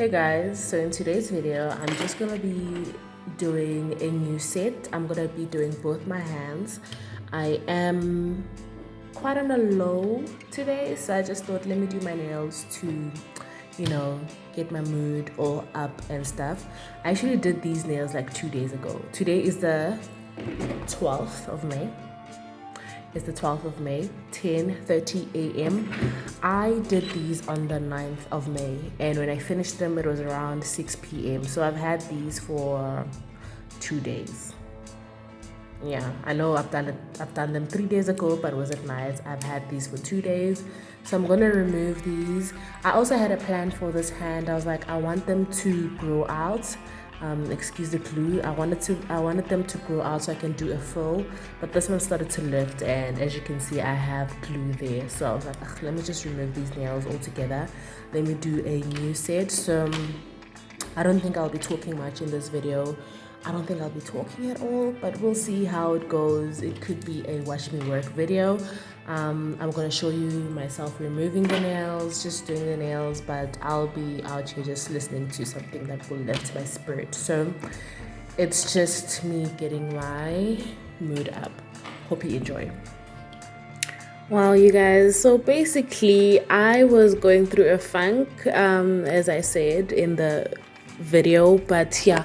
Hey guys, so in today's video I'm just gonna be doing a new set. I'm gonna be doing both my hands. I am quite on a low today, so I just thought let me do my nails to get my mood all up and stuff. I actually did these nails like 2 days ago. Today is the 12th of May. It's the 12th of May, 10:30 a.m. I did these on the 9th of May, and when I finished them, it was around 6 p.m. So I've had these for 2 days. Yeah, I know I've done them 3 days ago, but it was at night. I've had these for 2 days. So I'm gonna remove these. I also had a plan for this hand. I was like, I want them to grow out. Excuse the glue. I wanted them to grow out so I can do a fill, but this one started to lift, and as you can see I have glue there. So I was like, let me just remove these nails altogether. Let me do a new set. So I don't think I'll be talking much in this video. I don't think I'll be talking at all, but we'll see how it goes. It could be a watch me work video. I'm going to show you myself removing the nails, just doing the nails, but I'll be out here just listening to something that will lift my spirit. So it's just me getting my mood up. Hope you enjoy. Well, you guys, so basically I was going through a funk, as I said in the video, but yeah,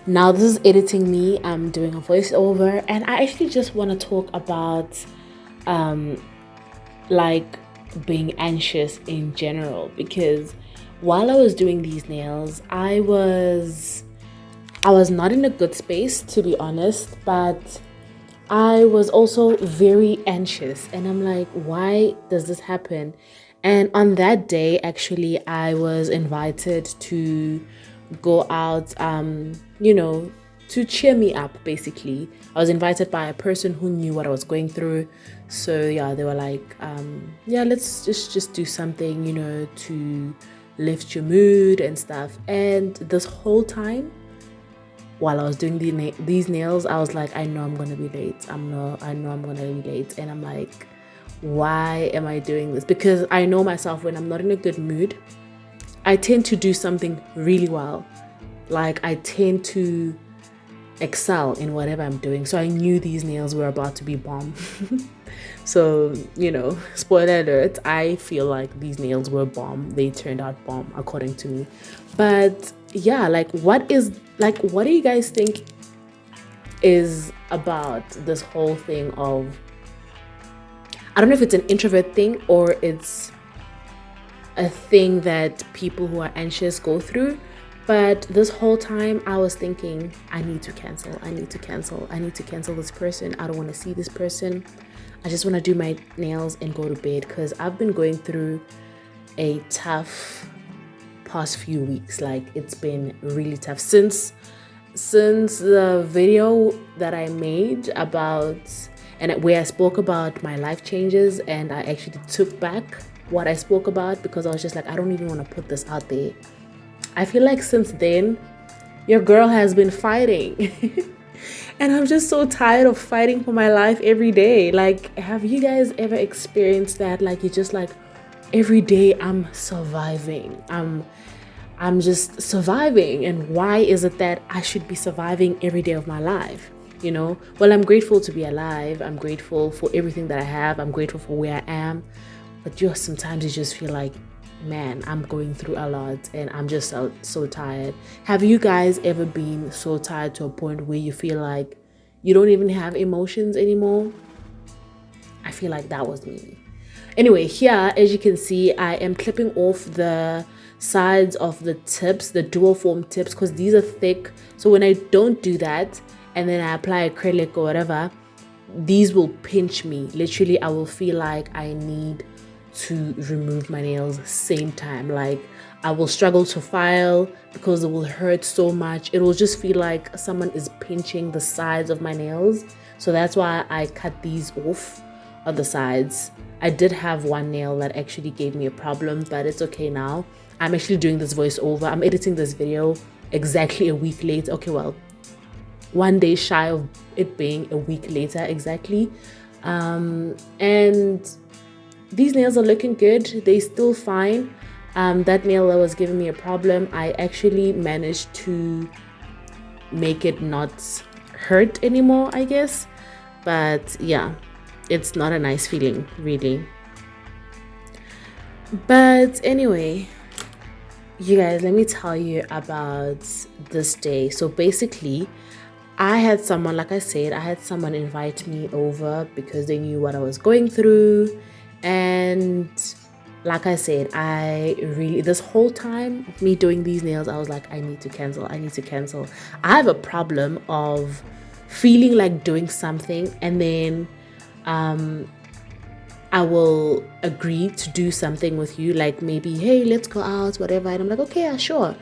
now this is editing me. I'm doing a voiceover, and I actually just want to talk about like being anxious in general, because while I was doing these nails, I was not in a good space, to be honest, but I was also very anxious, and I'm like, why does this happen? And on that day, actually, I was invited to go out, to cheer me up. Basically, I was invited by a person who knew what I was going through. So yeah, they were like, let's just do something, to lift your mood and stuff. And this whole time, while I was doing these nails, I was like, I know I'm gonna be late. I know I'm gonna be late. And I'm like, why am I doing this? Because I know myself, when I'm not in a good mood, I tend to do something really well. Like, I tend to excel in whatever I'm doing. So I knew these nails were about to be bomb. So, spoiler alert, I feel like these nails were bomb. They turned out bomb according to me. But yeah, what do you guys think is about this whole thing of, I don't know if it's an introvert thing or it's a thing that people who are anxious go through, but this whole time I was thinking, I need to cancel this person. I don't want to see this person. I just want to do my nails and go to bed, because I've been going through a tough past few weeks. Like, it's been really tough since the video that I made about, and where I spoke about my life changes, and I actually took back what I spoke about, because I was just like, I don't even want to put this out there. I feel like since then, your girl has been fighting. And I'm just so tired of fighting for my life every day. Like, have you guys ever experienced that? Like, you're just like, every day I'm surviving. I'm just surviving. And why is it that I should be surviving every day of my life? Well, I'm grateful to be alive. I'm grateful for everything that I have. I'm grateful for where I am. But sometimes you just feel like, man, I'm going through a lot and I'm just so tired. Have you guys ever been so tired to a point where you feel like you don't even have emotions anymore? I feel like that was me. Anyway, here, as you can see, I am clipping off the sides of the tips, the dual form tips, because these are thick. So when I don't do that and then I apply acrylic or whatever, these will pinch me. Literally, I will feel like I need to remove my nails same time. Like, I will struggle to file because it will hurt so much. It will just feel like someone is pinching the sides of my nails. So that's why I cut these off on the sides. I did have one nail that actually gave me a problem, but it's okay now. I'm actually doing this voiceover. I'm editing this video exactly a week later. Okay, well, 1 day shy of it being a week later exactly. And these nails are looking good. They still fine. That nail that was giving me a problem, I actually managed to make it not hurt anymore, I guess. But yeah, it's not a nice feeling, really. But anyway, you guys, let me tell you about this day. So basically, I had someone, like I said, I had someone invite me over because they knew what I was going through. And like I said, this whole time of me doing these nails, I was like, I need to cancel. I have a problem of feeling like doing something, and then I will agree to do something with you, like maybe, hey, let's go out, whatever. And I'm like, okay, yeah, sure.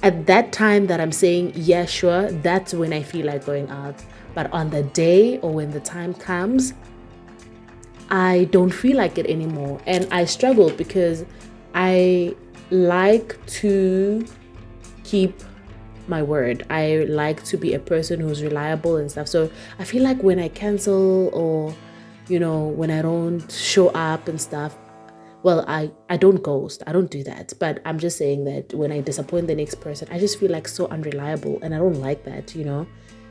At that time that I'm saying, yeah, sure, that's when I feel like going out. But on the day or when the time comes, I don't feel like it anymore. And I struggle because I like to keep my word. I like to be a person who's reliable and stuff. So I feel like when I cancel, or when I don't show up and stuff, well, I don't ghost. I don't do that. But I'm just saying that when I disappoint the next person, I just feel like so unreliable. And I don't like that,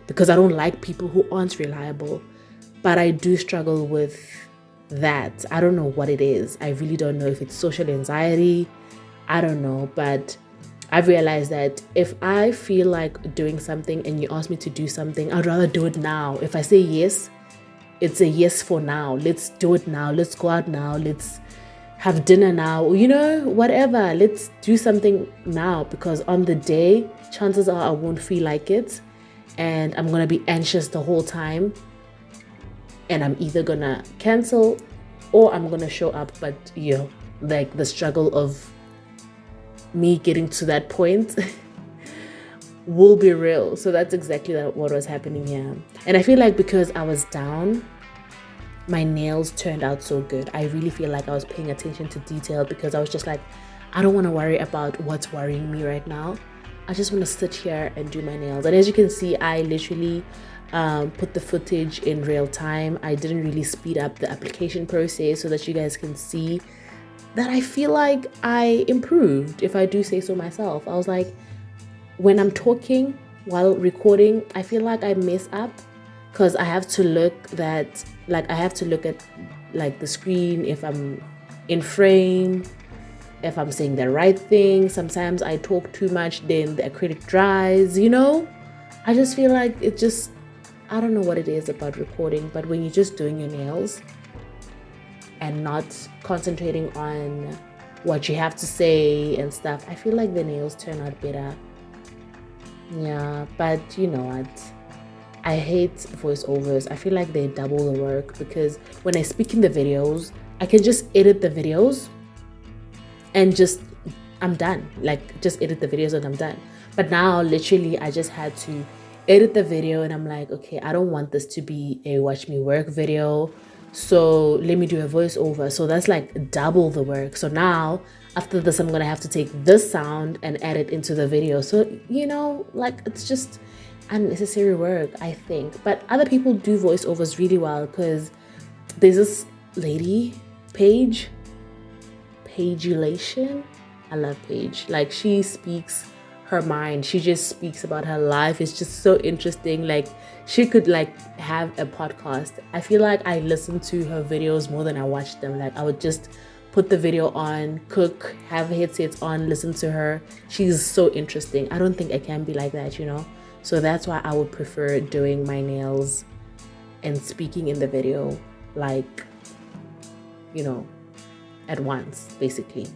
because I don't like people who aren't reliable. But I do struggle with that. I don't know what it is. I really don't know if it's social anxiety. I don't know. But I've realized that if I feel like doing something and you ask me to do something, I'd rather do it now. If I say yes, it's a yes for now. Let's do it now. Let's go out now. Let's have dinner now, whatever. Let's do something now, because on the day, chances are I won't feel like it, and I'm going to be anxious the whole time, and I'm either going to cancel or I'm going to show up. But like the struggle of me getting to that point will be real. So that's exactly what was happening here. And I feel like because I was down, my nails turned out so good. I really feel like I was paying attention to detail, because I was just like, I don't want to worry about what's worrying me right now. I just want to sit here and do my nails. And as you can see, I literally put the footage in real time. I didn't really speed up the application process so that you guys can see that I feel like I improved, if I do say so myself. I was like, when I'm talking while recording, I feel like I mess up, because I have to look at like the screen, if I'm in frame, if I'm saying the right thing. Sometimes I talk too much, then the acrylic dries, I just feel like I don't know what it is about recording, but when you're just doing your nails and not concentrating on what you have to say and stuff, I feel like the nails turn out better. Yeah, but you know what? I hate voiceovers. I feel like they double the work, because when I speak in the videos, I can just edit the videos and I'm done. Like, just edit the videos and I'm done. But now, literally, I just had to edit the video, and I'm like, okay, I don't want this to be a watch me work video, so let me do a voiceover. So that's like double the work. So now, after this, I'm gonna have to take this sound and add it into the video. So, like, it's just unnecessary work, I think. But other people do voiceovers really well, because there's this lady, Pageulation. I love Paige. Like, she speaks her mind. She just speaks about her life. It's just so interesting. Like, she could like have a podcast. I feel like I listen to her videos more than I watch them. Like, I would just put the video on, cook, have headsets on, listen to her. She's so interesting. I don't think I can be like that, So that's why I would prefer doing my nails and speaking in the video, like, at once, basically.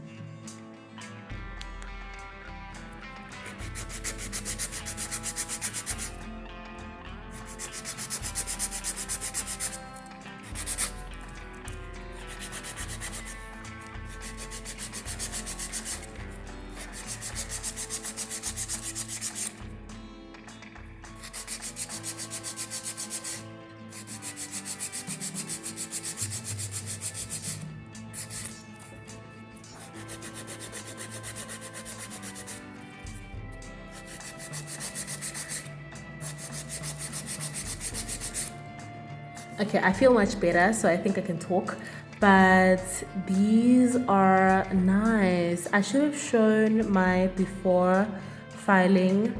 Okay, I feel much better, so I think I can talk. but these are nice. I should have shown my before filing,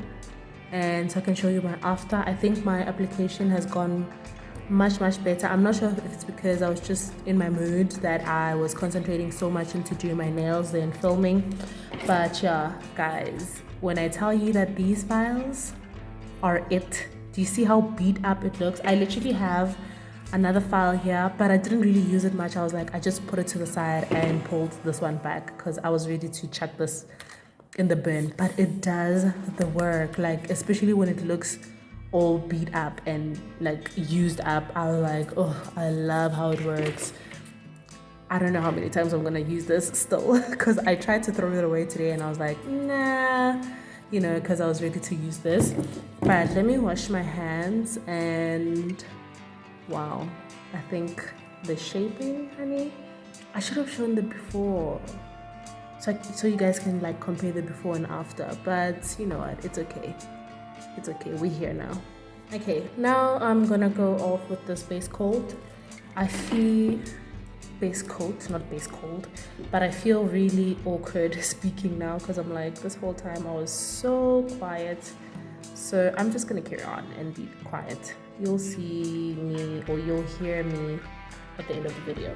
and so I can show you my after. I think my application has gone much better. I'm not sure if it's because I was just in my mood that I was concentrating so much into doing my nails than filming. But yeah, guys, when I tell you that these files are it, do you see how beat up it looks? I literally have another file here, but I didn't really use it much. I was like, I just put it to the side and pulled this one back because I was ready to chuck this in the bin. But it does the work, like especially when it looks all beat up and like used up. I was like, oh, I love how it works. I don't know how many times I'm gonna use this still because I tried to throw it away today and I was like, nah, you know, because I was ready to use this. But let me wash my hands, and wow, I think the shaping, honey, I should have shown the before so you guys can like compare the before and after. But you know what, it's okay. It's okay, we're here now. Okay, now I'm gonna go off with this base coat. I feel base coat, not base cold, but I feel really awkward speaking now because I'm like, this whole time I was so quiet. So I'm just gonna carry on and be quiet. You'll see me, or you'll hear me at the end of the video.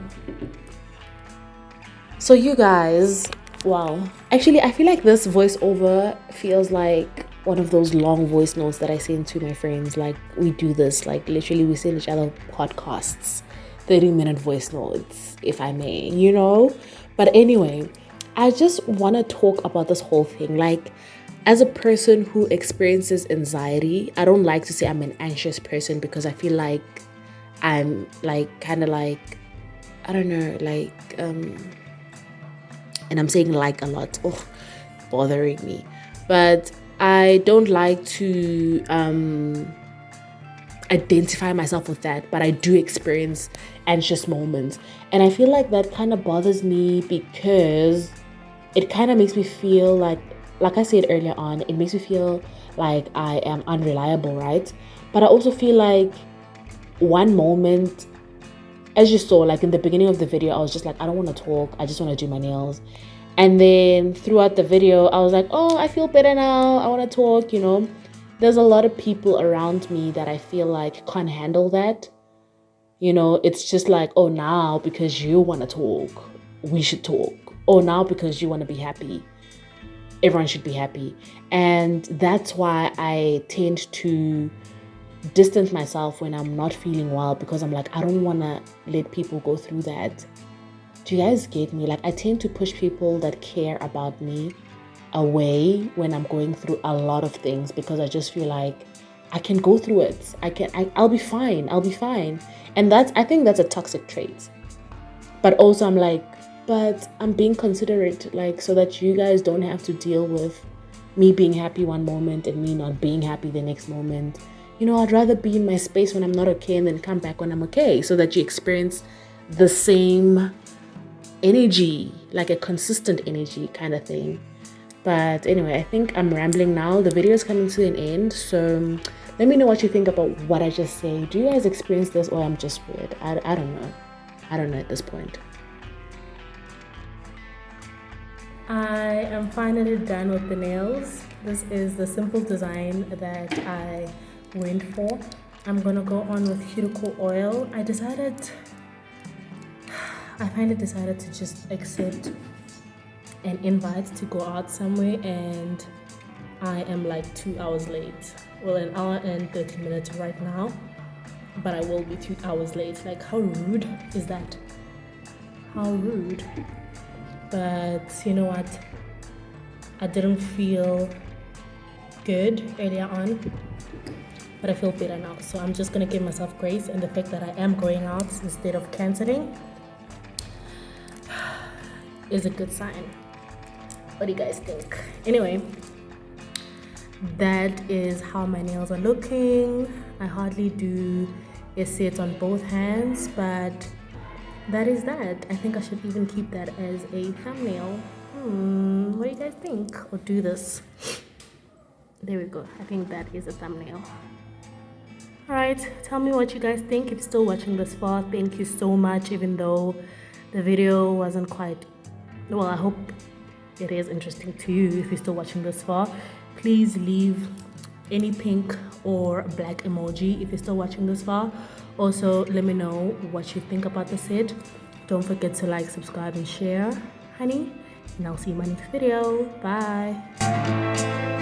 So you guys, wow. Actually, I feel like this voiceover feels like one of those long voice notes that I send to my friends. Like we do this, like literally we send each other podcasts, 30-minute voice notes, if I may, you know? But anyway, I just want to talk about this whole thing. Like, as a person who experiences anxiety, I don't like to say I'm an anxious person because I feel like I'm like kind of like, I don't know, like, and I'm saying like a lot, bothering me. But I don't like to identify myself with that, but I do experience anxious moments. And I feel like that kind of bothers me because it kind of makes me feel like I said earlier on, it makes me feel like I am unreliable, right? But I also feel like one moment, as you saw, like in the beginning of the video, I was just like, I don't want to talk. I just want to do my nails. And then throughout the video, I was like, oh, I feel better now. I want to talk, you know. There's a lot of people around me that I feel like can't handle that. You know, it's just like, oh, now because you want to talk, we should talk. Oh, now because you want to be happy, everyone should be happy. And that's why I tend to distance myself when I'm not feeling well, because I'm like, I don't want to let people go through that. Do you guys get me? Like, I tend to push people that care about me away when I'm going through a lot of things, because I just feel like I can go through it. I'll be fine. I'll be fine. And I think that's a toxic trait. But also I'm like, but I'm being considerate, like, so that you guys don't have to deal with me being happy one moment and me not being happy the next moment. You know, I'd rather be in my space when I'm not okay and then come back when I'm okay, so that you experience the same energy, like a consistent energy kind of thing. But anyway, I think I'm rambling now. The video is coming to an end, so let me know what you think about what I just said. Do you guys experience this, or I'm just weird? I don't know. I don't know at this point. I am finally done with the nails. This is the simple design that I went for. I'm gonna go on with cuticle oil. I finally decided to just accept an invite to go out somewhere, and I am like 2 hours late. Well, 1 hour and 30 minutes right now, but I will be 2 hours late. Like, how rude is that? How rude. But you know what? I didn't feel good earlier on, but I feel better now. So I'm just gonna give myself grace, and the fact that I am going out instead of canceling is a good sign. What do you guys think? Anyway, that is how my nails are looking. I hardly do a set on both hands, but that is that. I think I should even keep that as a thumbnail. What do you guys think? Or do this. There we go. I think that is a thumbnail. Alright, tell me what you guys think. If you're still watching this far, thank you so much. Even though the video wasn't quite, well, I hope it is interesting to you. If you're still watching this far, please leave any pink or black emoji if you're still watching this far. Also, let me know what you think about the set. Don't forget to like, subscribe, and share, honey. And I'll see you in my next video. Bye.